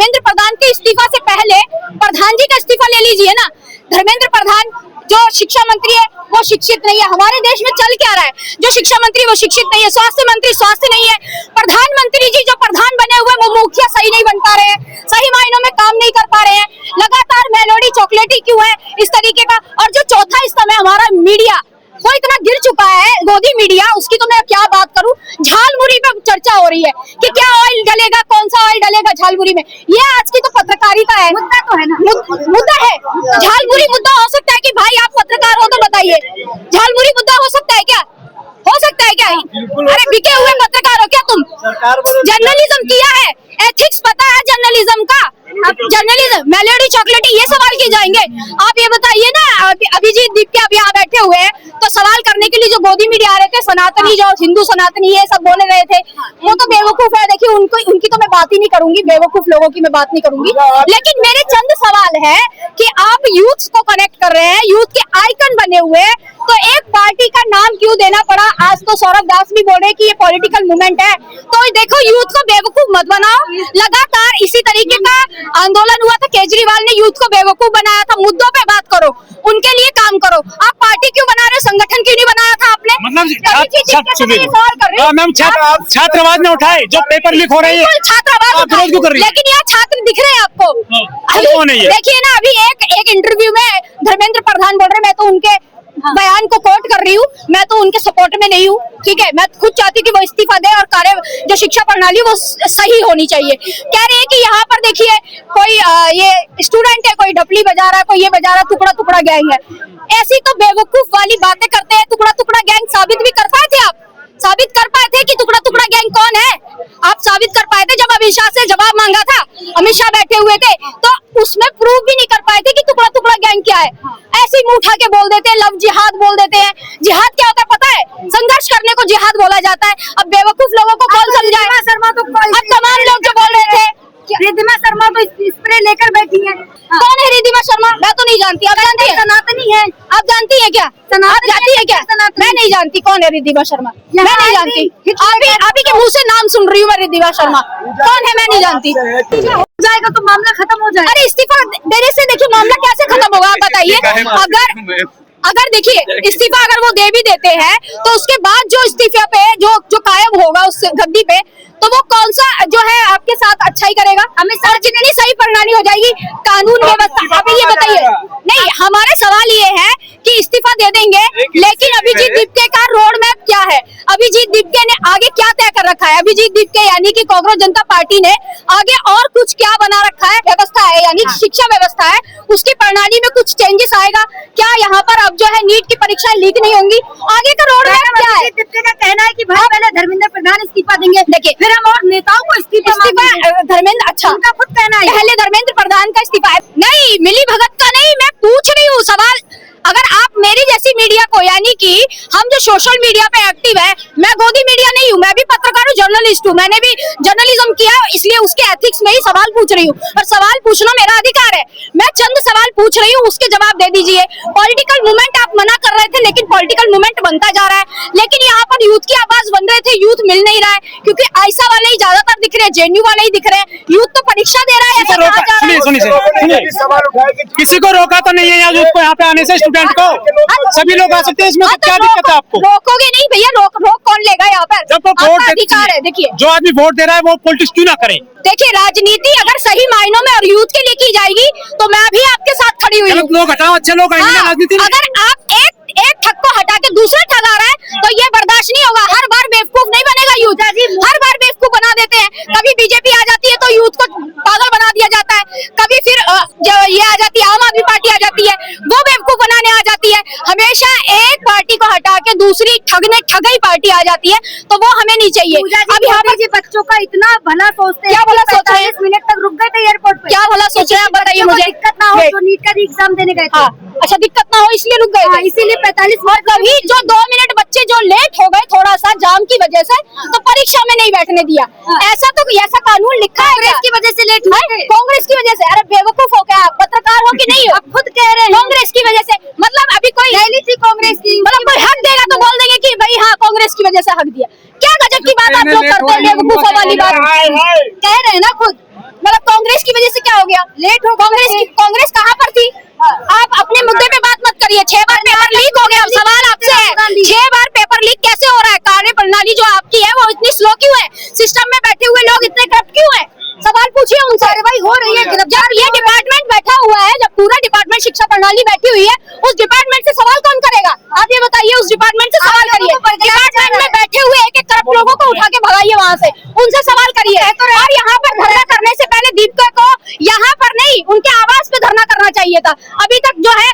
धर्मेंद्र प्रधान के इस्तीफा से पहले प्रधान जी का इस्तीफा ले लीजिए ना। धर्मेंद्र प्रधान जो शिक्षा मंत्री है वो शिक्षित नहीं है। हमारे देश में चल क्या रहा है, जो शिक्षा मंत्री वो शिक्षित नहीं है, स्वास्थ्य मंत्री स्वास्थ्य नहीं है, प्रधानमंत्री जी जो प्रधान बने हुए वो मुखिया सही नहीं बन पा रहे हैं, सही मायनों में काम नहीं कर पा रहे हैं, लगातार मेलोडी चॉकलेटी क्यों है इस तरीके का। और जो चौथा स्तंभ है हमारा मीडिया, वो इतना गिर चुका है, गोदी मीडिया, उसकी तो मैं क्या बात करूं। झालमुरी पे चर्चा हो रही है कि क्या ऑयल डलेगा, कौन सा ऑयल डलेगा झालमुरी में, ये आज की तो पत्रकारिता है। मुद्दा तो है ना, मुद्दा है झालमुरी। मुद्दा हो सकता है कि भाई आप पत्रकार हो तो बताइए, झालमुरी मुद्दा हो सकता है क्या, हो सकता है क्या? अरे बिके हुए पत्रकार हो क्या तुम? जर्नलिज्म किया है, एथिक्स पता है जर्नलिज्म का, अब जर्नलिज्म मेलोडी चॉकलेटी ये सवाल किए जाएंगे। आप ये बताइए ना, अभिजीत दीप के अब यहाँ बैठे हुए हैं तो सवाल करने के लिए जो गोदी मीडिया आ रहे थे, सनातनी जो हिंदू सनातनी ये सब बोले रहे थे, वो तो बेवकूफ है। देखिए उनकी तो मैं बात ही नहीं करूंगी, बेवकूफ लोगों की मैं बात नहीं करूंगी, लेकिन मेरे चंद सवाल है कि आप यूथ को कनेक्ट कर रहे हैं, यूथ के आइकन बने हुए, तो एक पार्टी का नाम क्यों देना पड़ा? आज तो सौरभ दास भी बोल रहे कि ये पॉलिटिकल मूवमेंट है, तो देखो यूथ को बेवकूफ मत बनाओ। लगातार इसी तरीके का आंदोलन हुआ था, केजरीवाल ने यूथ को बेवकूफ बनाया था। मुद्दों पे बात करो, उनके लिए काम करो। आप पार्टी क्यों बना रहे हो, संगठन क्यों नहीं बनाया था आपने? मैम छात्रवाद ने उठाए जो पेपर लीक हो रही है, छात्रवाद, लेकिन यहाँ छात्र दिख रहे हैं आपको? देखिए ना, अभी एक इंटरव्यू में धर्मेंद्र प्रधान बोल रहे, मैं तो उनके बयान को कोट कर रही हूँ, मैं तो उनके सपोर्ट में नहीं हूँ, ठीक है, मैं खुद चाहती हूँ कि वो इस्तीफा दे और कार्य जो शिक्षा प्रणाली वो सही होनी चाहिए। कह रहे हैं कि यहाँ पर देखिए कोई ये स्टूडेंट है, कोई ढपली बजा रहा है, कोई ये बजा रहा है, टुकड़ा टुकड़ा गैंग है। ऐसी तो बेवकूफ वाली बातें करते हैं। टुकड़ा टुकड़ा गैंग साबित भी कर पाए थे आप? साबित कर पाए थे कि टुकड़ा टुकड़ा गैंग कौन है? आप साबित कर पाए थे जब अमित शाह से जवाब मांगा था, अमित शाह बैठे हुए थे, तो उसमें प्रूव भी नहीं कर पाए थे कि टुकड़ा टुकड़ा गैंग क्या है। ऐसे ही मुंह उठा के बोल देते हैं, लव जिहाद बोल देते हैं। जिहाद क्या होता है पता है? संघर्ष करने को जिहाद बोला जाता है। अब बेवकूफ लोगों को कौन समझाए? शर्मा तो अब तमाम लोग जो बोल रहे थे, रिद्धिमा शर्मा तो स्प्रे लेकर बैठी है। कौन है रिद्धिमा शर्मा? मैं तो नहीं जानती। आप जानती है? सनातनी है। आप जानती है क्या? आप जानती है क्या? मैं नहीं जानती कौन है रिद्धिमा शर्मा, मैं नहीं जानती। अभी के मुंह से नाम सुन रही हूँ मैं, रिद्धिमा शर्मा कौन है मैं नहीं जानती। हो जाएगा तो मामला खत्म हो जाएगा। अरे इस्तीफा देने से देखिए मामला कैसे खत्म होगा आप बताइए। अगर देखिए इस्तीफा अगर वो दे भी देते हैं तो उसके बाद जो इस्तीफा पे जो कायम होगा उस गद्दी पे, तो वो कौन सा जो है आपके साथ अच्छाई करेगा? और जितनी सही प्रणाली हो जाएगी कानून व्यवस्था। अभी ये बताइए, नहीं हमारे सवाल ये है कि इस्तीफा दे देंगे, लेकिन अभिजीत दीपके का रोड मैप क्या है? अभिजीत दीपके ने आगे क्या तय कर रखा है? अभिजीत दीपके यानी कि कांग्रेस जनता पार्टी ने आगे और कुछ क्या बना रखा है? व्यवस्था है यानी शिक्षा व्यवस्था है, उसकी प्रणाली में कुछ चेंजेस आएगा क्या? यहाँ पर अब जो है नीट की परीक्षाएं लीक नहीं होंगी, आगे का रोड मैप क्या है? दीपके का कहना है कि भाई पहले धर्मेंद्र प्रधान इस्तीफा देंगे, देखिए फिर हम और नेताओं को इस्तीफा धर्मेंद्र, अच्छा उनका खुद कहना है पहले धर्मेंद्र प्रधान का इस्तीफा नहीं, मिली भगत का नहीं। मैं पूछ रही हूँ सवाल, अगर आप मेरी जैसी मीडिया को, यानी कि हम जो सोशल मीडिया पे एक्टिव है, मैं गोदी मीडिया नहीं हूँ, मैं भी पत्रकार हूँ, जर्नलिस्ट हूँ, मैंने भी जर्नलिज्म किया, इसलिए उसके एथिक्स में ही सवाल पूछ रही हूँ, और सवाल पूछना मेरा अधिकार है। मैं चंद सवाल पूछ रही हूँ, उसके जवाब दे दीजिए। पॉलिटिकल मूवमेंट आप मना कर रहे थे, लेकिन पॉलिटिकल मूवमेंट बनता जा रहा है, लेकिन यहाँ पर यूथ की आवाज बन रहे थे, यूथ मिल नहीं रहा है, क्योंकि ऐसा वाले ही ज्यादातर दिख रहे हैं, जेएनयू वाले ही दिख रहे हैं। यूथ तो परीक्षा दे रहा है। सुनिए, किसी को रोका तो नहीं है यहाँ को यहाँ पे आने से? स्टूडेंट को सभी लोग आ सकते हैं, इसमें क्या दिक्कत है आपको? रोकोगे नहीं भैया, रोक कौन लेगा यहाँ पर? जब वो वोट अधिकार है, देखिए जो आदमी वोट दे रहा है वो पॉलिटिक्स क्यों ना करे? देखिए राजनीति अगर सही मायनों में और यूथ के लिए की जाएगी तो मैं भी आपके साथ खड़ी हुई हूँ। लोग हटाओ, अच्छे लोग आएंगे राजनीति में। अगर आप एक ठग को हटा के दूसरा ठग आ रहा है तो ये बर्दाश्त नहीं होगा। हर बार बेवकूफ नहीं बनेगा यूथ, हर बार बेवकूफ बना देते हैं। कभी बीजेपी आ जाती है तो यूथ को पागल बना दिया जाता है, कभी फिर जो ये आ जाती है आम आदमी पार्टी आ जाती है, वो बेवकूफ बनाने आ जाती है। हमेशा एक पार्टी को हटा के दूसरी ठगई पार्टी आ जाती है, तो वो हमें नहीं चाहिए। अब यहाँ पर बच्चों का इतना भला सोचते हैं, क्या भला सोच रहे हैं? 45 मिनट तक रुक गए थे एयरपोर्ट पे, क्या भला सोच रहे हैं बताइए मुझे? दिक्कत ना हो, जो नीट का एग्जाम देने गए थे। अच्छा दिक्कत ना हो इसलिए रुक गए, इसीलिए 45 मिनट। कभी जो 2 मिनट बच्चे जो लेट हो गए थोड़ा सा जाम की वजह से, तो परीक्षा में नहीं बैठने दिया। ऐसा कानून लिखा है, कांग्रेस की वजह से लेट हुए? कांग्रेस की वजह से? अरे बेवकूफ हो क्या आप? पत्रकार हो कि नहीं हो? आप खुद कह रहे हैं कांग्रेस की वजह से, मतलब अभी कोई रैली थी कांग्रेस की, मतलब कोई हक देगा तो बोल देंगे कि भाई हाँ कांग्रेस की वजह से हक दिया। क्या गजब की बात आप लोग करते हैं, बेवकूफों वाली बात कह रहे हैं ना खुद, मतलब कांग्रेस की वजह से क्या हो गया? लेट हो। कांग्रेस कहाँ पर थी? आप अपने मुद्दे पे बात मत करिए। 6 बार पेपर लीक हो गया। सवाल आपसे है, 6 बार पेपर लीक कैसे हो रहा है? कार्य प्रणाली जो आपकी है वो इतनी स्लो क्यों है? सिस्टम में बैठे हुए लोग इतने करप्ट क्यों है? सवाल पूछिए उनसे। कार्रवाई हो रही है। जब ये डिपार्टमेंट बैठा हुआ है, जब पूरा डिपार्टमेंट शिक्षा प्रणाली बैठी हुई है, उस डिपार्टमेंट से सवाल कौन करेगा? आप ये बताइए। उस डिपार्टमेंट से सवाल करिए। डिपार्टमेंट में बैठे हुए एक एक करप्ट लोगों को उठा के भगाइए वहाँ से, उनसे सवाल करिए। और यहाँ पर धरना करने से पहले दीपिका को यहाँ पर नहीं, उनके आवास पे धरना करना चाहिए था। अभी तक जो है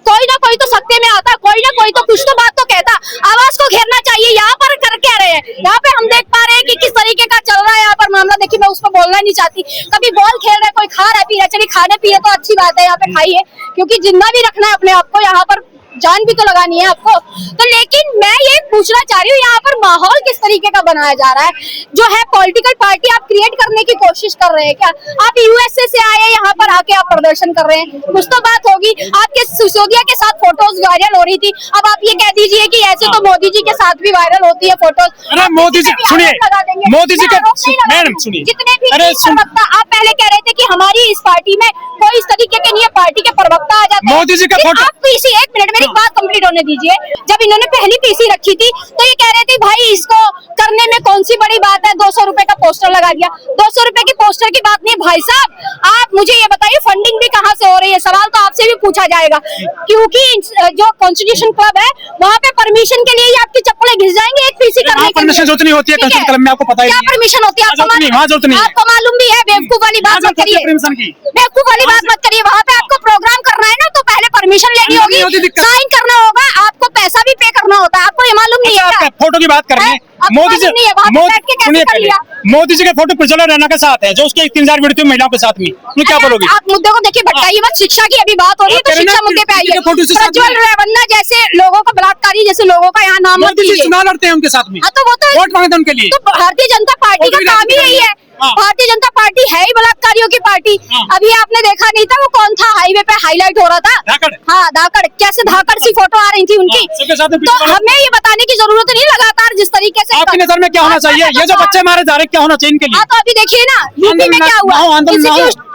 कोई ना कोई तो सत्य में आता, कोई ना कोई तो कुछ तो बात तो कहता। आवाज को घेरना चाहिए। यहाँ पर कर क्या रहे हैं? यहाँ पे हम देख पा रहे हैं कि किस तरीके का चल रहा है यहाँ पर मामला। देखिए, मैं उस पर बोलना नहीं चाहती। कभी बॉल खेल रहा है, कोई खा रहा है, पी रहा है। चलिए, खाने पिए तो अच्छी बात है, यहाँ पे खाइए, क्योंकि जिंदा भी रखना है अपने आप को, यहाँ पर जान भी तो लगानी है आपको। तो लेकिन मैं ये पूछना चाह रही हूँ, यहाँ पर माहौल किस तरीके का बनाया जा रहा है? जो है पॉलिटिकल पार्टी आप क्रिएट करने की कोशिश कर रहे हैं क्या? आप यूएसए से आए, यहाँ पर आके आप प्रदर्शन कर रहे हैं, कुछ तो बात होगी। आपके सिसोदिया के साथ फोटोज वायरल हो रही थी, अब आप ये कह दीजिए कि ऐसे तो मोदी जी के साथ भी वायरल होती है फोटोज। अरे मोदी जी सुनिए, मोदी जी के मैडम सुनिए, जितने भी प्रवक्ता, आप पहले कह रहे थे कि हमारी इस पार्टी में कोई इस तरीके के नहीं है, पार्टी के प्रवक्ता आ जाते हैं। मोदी जी का फोटो, आप पीसी, एक मिनट मेरी बात कंप्लीट होने दीजिए। जब इन्होंने पहली पीसी रखी थी तो ये कह रहे थे भाई इसको करने में कौन सी बड़ी बात है, 200 रुपए का पोस्टर लगा दिया। 200 रुपए की पोस्टर की बात नहीं भाई साहब, आप मुझे ये बताइए फंडिंग भी कहाँ से हो रही है? सवाल तो आपसे भी पूछा जाएगा, क्योंकि जो कॉन्स्टिट्यूशन क्लब है वहाँ पे परमिशन के लिए ही आपकी चप्पलें घिस जाएंगे एक पीसी करने की। परमिशन जरूरत नहीं होती है कॉन्स्टिट्यूशन क्लब में, आपको पता ही क्या परमिशन होती है? आपको मालूम भी है? बेवकूफ वाली बात मत करिए, बेवकूफ वाली बात मत करिए। वहाँ पे आपको प्रोग्राम करना है ना, तो पहले परमिशन लेनी होगी, साइन करना होगा, आपको पैसा भी पे करना होता है। आपको ये मालूम नहीं है? फोटो की बात कर रहे हैं, मोदी जी मोदी जी के फोटो प्रज्वल रैना के साथ है, जो उसके 3000 वीडियो महिलाओं के साथ में, ये क्या बोलोगे? आप मुद्दे को देखिए, भटकाइए मत। शिक्षा की अभी बात हो रही है तो शिक्षा मुद्दे पे आइए। प्रज्वल रेवन्ना जैसे लोगों का, बलात्कारी जैसे लोगों का यहाँ नाम मत लीजिए। चुनाव लड़ते हैं उनके साथ में, तो वो तो वोट मांगते हैं उनके लिए। तो भारतीय जनता पार्टी का काम ही यही है। भारतीय जनता पार्टी है ही बलात्कारियों की पार्टी। अभी आपने देखा नहीं था वो कौन था हाईवे पे हाईलाइट हो रहा था? धाकड़। हाँ, धाकड़। कैसे धाकड़ सी फोटो आ रही थी उनकी। तो हमें ये बताने की जरूरत नहीं लगातार जिस तरीके से। आपकी नजर में क्या होना चाहिए? ये जो बच्चे मारे जा रहे हैं, क्या होना चाहिए इनके लिए? तो अभी देखिए ना यूपी में क्या हुआ,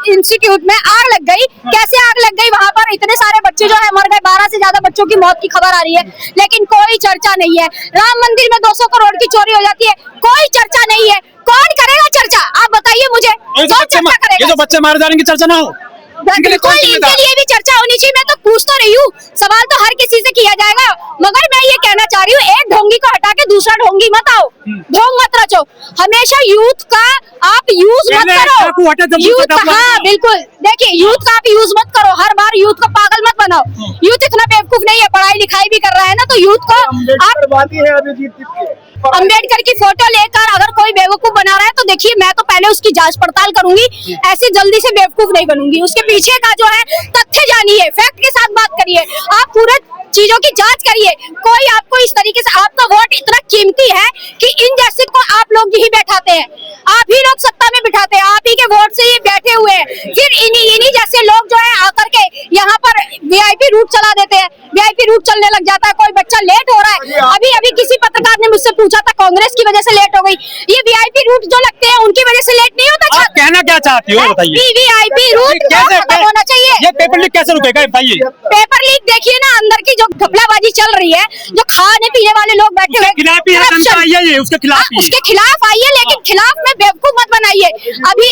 इंस्टीट्यूट में आग लग गई। कैसे आग लग गई? वहाँ पर इतने सारे बच्चे जो है मर गए, 12 से ज्यादा बच्चों की मौत की खबर आ रही है, लेकिन कोई चर्चा नहीं है। राम मंदिर में 200 करोड़ की चोरी हो जाती है, कोई चर्चा नहीं है। कौन करेगा चर्चा? आप बताइए मुझे, कौन चर्चा करेगा? ये जो बच्चे मारे जा रहे हैं, इनकी चर्चा ना हो? बिल्कुल, इनके लिए भी चर्चा होनी चाहिए। मैं तो पूछ तो रही हूँ, सवाल तो हर किसी से किया जाएगा, मगर मैं ये कहना चाह रही हूँ, एक ढोंगी को हटा के दूसरा ढोंगी मत आओ, ढोंग मत रचो। हमेशा यूथ का आप यूज मत करो। यूथ का, हाँ बिल्कुल, देखिए यूथ का आप यूज मत करो। हर बार यूथ को पागल मत बनाओ। यूथ इतना बेवकूफ नहीं है, पढ़ाई लिखाई भी कर रहा है ना, तो यूथ को आप अम्बेडकर की फोटो लेकर अगर कोई बेवकूफ बना रहा है तो देखिए, मैं तो पहले उसकी जांच पड़ताल करूंगी, ऐसे जल्दी से बेवकूफ नहीं बनूंगी। उसके पीछे का जो है तथ्य जानिए, फैक्ट के साथ बात करिए, आप पूरे चीजों की जांच करिए। कोई आपको इस तरीके से, आपका वोट इतना कीमती है कि इन जैसे को आप लोग ही बैठाते हैं, आप ही लोग सत्ता में बिठाते हैं, आप ही के वोट से ये बैठे हुए हैं। फिर इन्हीं जैसे लोग जो है आकर के यहाँ पर वीआईपी रूट चला देते हैं, वीआईपी रूट चलने लग जाता है। कोई बच्चा लेट हो रहा है, अभी किसी पत्रकार ने मुझसे पूछा था कांग्रेस की वजह से लेट हो गई। ये वीआईपी रूट जो लगते हैं उनकी वजह से लेट नहीं होता। आप कहना क्या चाहती हो बताइए? वीआईपी रूट खत्म होना चाहिए। ये पेपर लीक कैसे रुकेगा बताइए? पेपर लीक देखिए ना, अंदर की जो घपलाबाजी चल रही है, जो खाने पीने वाले लोग बैठे हुए, उसके खिलाफ आइए, लेकिन खिलाफ में बेवकूफ मत बनाइए। अभी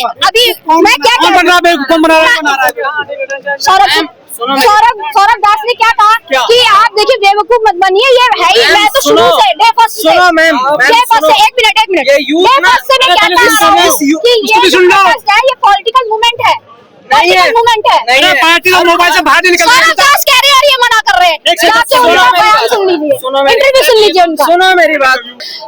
मैं क्या कह सौरभ दास ने क्या कहा कि आप देखिए बेवकूफ मत बनिए, ये है ही। मैं तो शुरू से डे फर्स्ट से एक मिनट ये पॉलिटिकल मूवमेंट है, मूवमेंट है। पार्टी तो मोबाइल से बाहर नहीं निकल सौरभ दास कह रहे हैं और ये मना कर रहे हैं। सुन लीजिए, इंटरव्यू सुन लीजिए उनका। सुनो मेरी बात।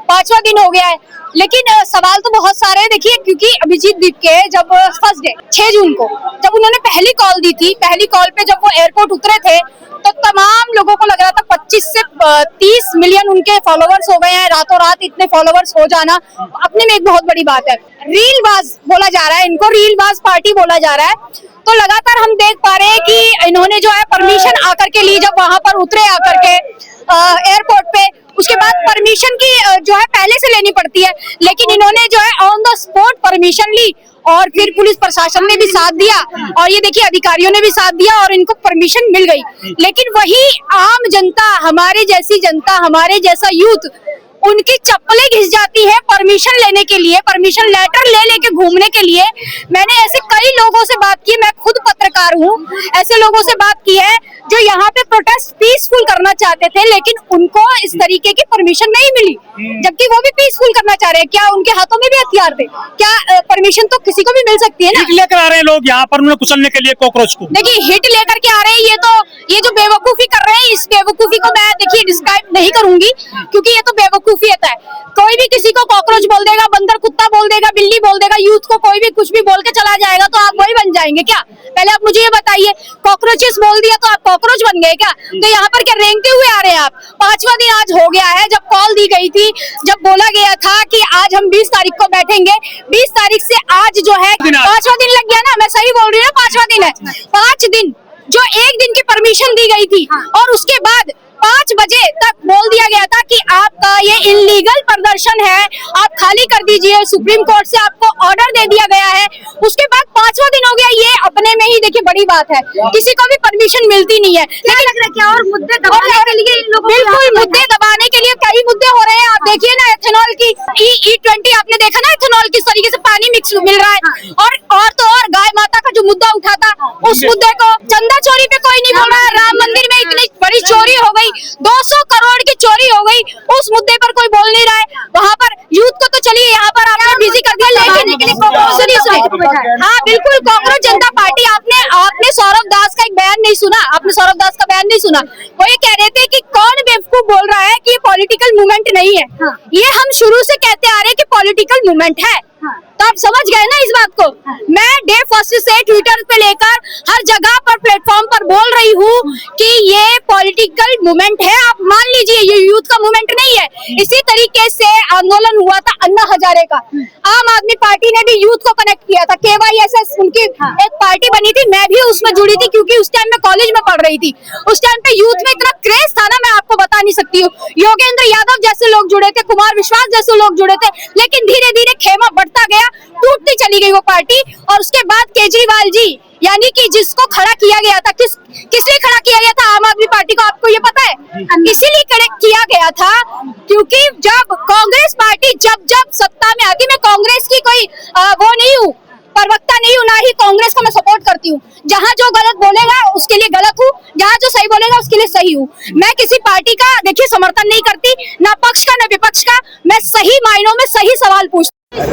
5वां दिन हो गया है, लेकिन सवाल तो बहुत सारे हैं। देखिए, क्योंकि अभिजीत दीप के जब फर्स्ट डे 6 जून को जब उन्होंने पहली कॉल दी थी, पहली कॉल पे जब वो एयरपोर्ट उतरे थे तो तमाम लोगों को लग रहा था 25 से 30 मिलियन उनके फॉलोवर्स हो गए हैं। रातों रात इतने फॉलोवर्स हो जाना अपने में एक बहुत बड़ी बात है। रीलबाज बोला जा रहा है, इनको रीलबाज पार्टी बोला जा रहा है। तो लगातार हम देख पा रहे हैं कि इन्होंने जो है परमिशन आकर के ली, जब वहां पर उतरे आकर के एयरपोर्ट पे, उसके बाद परमिशन की जो है पहले से लेनी पड़ती है, लेकिन इन्होंने जो है ऑन द स्पॉट परमिशन ली और फिर पुलिस प्रशासन ने भी साथ दिया और ये देखिए अधिकारियों ने भी साथ दिया और इनको परमिशन मिल गई। लेकिन वही आम जनता, हमारे जैसी जनता, हमारे जैसा यूथ, उनकी चप्पलें घिस जाती है परमिशन लेने के लिए, परमिशन लेटर ले लेके घूमने के लिए। मैंने ऐसे कई लोगों से बात की, मैं खुद पत्रकार हूँ, ऐसे लोगों से बात की है जो यहाँ पे प्रोटेस्ट पीसफुल करना चाहते थे, लेकिन उनको इस तरीके की परमिशन नहीं मिली, जबकि वो भी पीसफुल करना चाह रहे हैं। क्या उनके हाथों में भी हथियार थे? क्या परमिशन तो किसी को भी मिल सकती है ना। हिट लेकर आ रहे हैं लोग यहाँ पर उन्हें कुचलने के लिए कॉकरोच को। देखिए हिट लेकर के आ रहे हैं, ये जो बेवकूफी कर रहे हैं, इस बेवकूफी को मैं देखिए डिस्क्राइब नहीं करूंगी, क्योंकि ये तो बेवकूफियत है। कोई भी किसी को कॉकरोच बोल देगा, बंदर कुत्ता बोल देगा, बिल्ली बोल देगा, यूथ को कोई भी कुछ भी बोल के चला जाएगा तो आप वही बन जाएंगे क्या? पहले आप मुझे ये बताइए, कॉकरोचेस बोल दिया तो आप कॉकरोच बन गए क्या? तो यहाँ पर क्या रेंगते हुए आ रहे हैं आप? 5वां दिन आज हो गया है जब कॉल दी गई थी, जब बोला गया था कि आज हम 20 तारीख को बैठेंगे, 20 तारीख से आज जो है 5वां दिन लग गया ना। मैं सही बोल रही हूँ ना? 5वां दिन है। 5 दिन जो 1 दिन की परमिशन दी गई थी और उसके बाद 5 बजे तक बोल दिया गया था कि आपका ये इलीगल प्रदर्शन है, आप खाली कर दीजिए, सुप्रीम कोर्ट से आपको ऑर्डर दे दिया गया है। उसके बाद 5वां दिन हो गया। ये अपने में ही देखिए बड़ी बात है, किसी को भी परमिशन मिलती नहीं है। लेकिन क्या और मुद्दे दबाने के लिए इन लोगों, बिल्कुल मुद्दे दबाने के लिए कई मुद्दे हो रहे हैं। आप देखिए ना, एथेनॉल की E20 आपने देखा ना, एथेनॉल किस तरीके से पानी मिक्स मिल रहा है। और तो और गाय माता का जो मुद्दा उठा था, उस मुद्दे को, चंदा चोरी पे कोई नहीं बोल रहा है। राम मंदिर में इतनी बड़ी चोरी हो गई, 200 करोड़ की चोरी हो गई, उस मुद्दे पर कोई बोल नहीं रहा है। वहाँ पर यूथ को तो चलिए यहाँ पर आपने बिजी कर दिया, लेकिन हाँ बिल्कुल, कांग्रेस जनता पार्टी, आपने सौरभ दास का एक बयान नहीं सुना? आपने सौरभ दास का बयान नहीं सुना? वो ये कह रहे थे कि कौन बेवकूफ बोल रहा है कि ये पॉलिटिकल मूवमेंट नहीं है। ये हम शुरू से कहते आ रहे हैं कि पॉलिटिकल मूवमेंट है। तो आप समझ गए ना इस बात को? मैं डे फर्स्ट से ट्विटर पे लेकर हर जगह पर प्लेटफॉर्म पर बोल रही हूँ कि ये पॉलिटिकल मूवमेंट है। आप मान लीजिए ये यूथ का मूवमेंट नहीं है। इसी तरीके से आंदोलन हुआ था अन्ना हजारे का, आम आदमी पार्टी ने भी यूथ को कनेक्ट किया था। KYSS उनकी एक पार्टी बनी थी, मैं भी उसमें जुड़ी थी क्योंकि उस टाइम में कॉलेज में पढ़ रही थी। उस टाइम पे यूथ में इतना क्रेज था ना, मैं आपको बता नहीं सकती हूँ। योगेंद्र यादव जैसे लोग जुड़े थे, कुमार विश्वास जैसे लोग जुड़े थे, लेकिन धीरे धीरे खेमा बढ़ता गया, टूटती चली गई वो पार्टी। और उसके बाद केजरीवाल जी, यानी कि जिसको खड़ा किया गया था, किसने खड़ा किया गया था आम आदमी पार्टी को, आपको ये पता है? इसीलिए किया गया था क्योंकि जब कांग्रेस पार्टी जब सत्ता में आती, मैं कांग्रेस की कोई वो नहीं हूँ, प्रवक्ता नहीं हूँ, ना ही कांग्रेस को मैं सपोर्ट करती हूँ। जहाँ जो गलत बोलेगा उसके लिए गलत हूँ, जहाँ जो सही बोलेगा उसके लिए सही हूँ। मैं किसी पार्टी का देखिए समर्थन नहीं करती, ना पक्ष का ना विपक्ष का। मैं सही मायनों में सही सवाल पूछती हूँ।